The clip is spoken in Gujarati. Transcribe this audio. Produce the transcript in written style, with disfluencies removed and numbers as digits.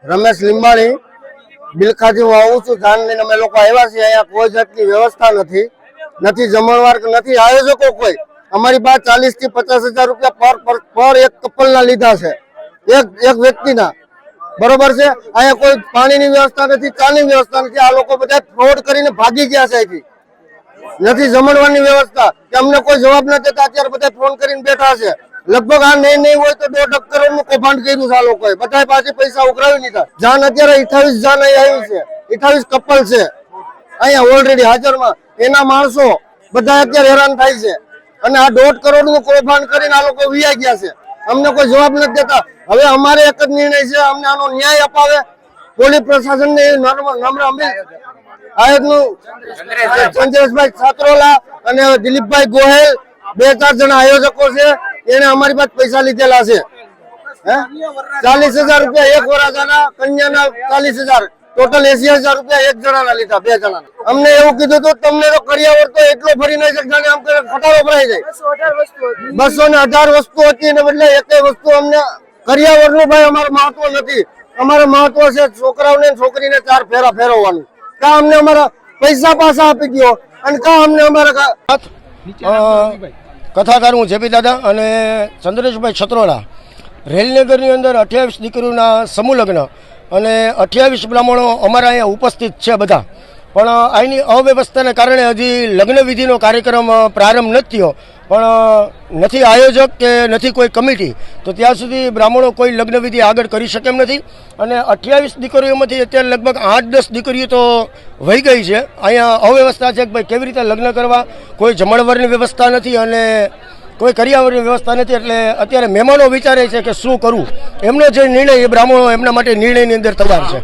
રમેશ લીંબાણી બિલખાથી હું આવું છું ધાન લઈને અમે લોકો આવ્યા છીએ। અહીંયા કોઈ જાતની વ્યવસ્થા નથી જમણવાર નથી આયોજકો કોઈ। અમારી પાસે 40 થી 50 હજાર રૂપિયા પર એક કપલના લીધા છે એક વ્યક્તિના, બરોબર છે। અહીંયા કોઈ પાણીની વ્યવસ્થા નથી, ચાની વ્યવસ્થા નથી। આ લોકો બધા ફ્રોડ કરીને ભાગી ગયા છે। અહીંથી નથી જમણવારની વ્યવસ્થા કે અમને કોઈ જવાબ ન દેતા અત્યારે બધા ફોન કરીને બેઠા છે। લગભગ આ નહીં હોય તો 1.5 કરોડનું કૌભાંડ કર્યું છે આ લોકોએ। બધા પાસે પૈસા ઉઘરાવી લીધા। જાન અત્યારે 28 જાન અહીં આવી છે, 28 કપલ છે અહીંયા ઓલરેડી હાજરમાં। એના માણસો બધા અત્યારે હેરાન થાય છે અને આ 1.5 કરોડનું કૌભાંડ કરીને આ લોકો વિયા ગયા છે। અમને કોઈ જવાબ નથી દેતા। હવે અમારે એક જ નિર્ણય છે, અમને આનો ન્યાય અપાવે પોલીસ પ્રશાસનને નમ્ર આયોગનું ચંદ્રેશભાઈ છાત્રોલા અને દિલીપભાઈ ગોહેલ 2-4 જણા આયોજકો છે। એને અમારી પાસે પૈસા લીધેલા છે 40,000 રૂપિયા એક વરાજાના, કન્યાના 40,000, ટોટલ 80,000 રૂપિયા એક જણાના લીધા, 2 જણાના। અમને એવું કીધું હતું તમને તો કરિયાવર તો એટલો ફરી નહીં શકતા, આમ ખટારો ભરાઈ જાય। 218 વસ્તુ હતી ને બદલે એકેય વસ્તુ અમને કરિયાવરનું ભાઈ અમારું મહત્વ નથી। અમારે મહત્વ છે છોકરાઓને છોકરીને 4 ફેરા ફેરવવાનું। કા અમને અમારા પૈસા પાછા આપી દો અને કા અમને અમારા કથાકાર હું જેપી દાદા અને ચંદ્રેશભાઈ છત્રોલા। રેલનગરની અંદર 28 દીકરીઓના સમૂહ લગ્ન અને 28 બ્રાહ્મણો અમારા અહીંયા ઉપસ્થિત છે બધા, પણ અહીંની અવ્યવસ્થાને કારણે હજી લગ્ન વિધિનો કાર્યક્રમ પ્રારંભ નથી થયો। પણ નથી આયોજક કે નથી કોઈ કમિટી, તો ત્યાં સુધી બ્રાહ્મણો કોઈ લગ્ન વિધિ આગળ કરી શકે એમ નથી। અને 28 દીકરીઓમાંથી અત્યારે લગભગ 8-10 દીકરીઓ તો વહી ગઈ છે। અહીંયા અવ્યવસ્થા છે કે ભાઈ કેવી રીતે લગ્ન કરવા, કોઈ જમણવારની વ્યવસ્થા નથી અને કોઈ કરિયાવરની વ્યવસ્થા નથી। એટલે અત્યારે મહેમાનો વિચારે છે કે શું કરવું, એમનો જે નિર્ણય એ બ્રાહ્મણો એમના માટે નિર્ણયની અંદર તૈયાર છે।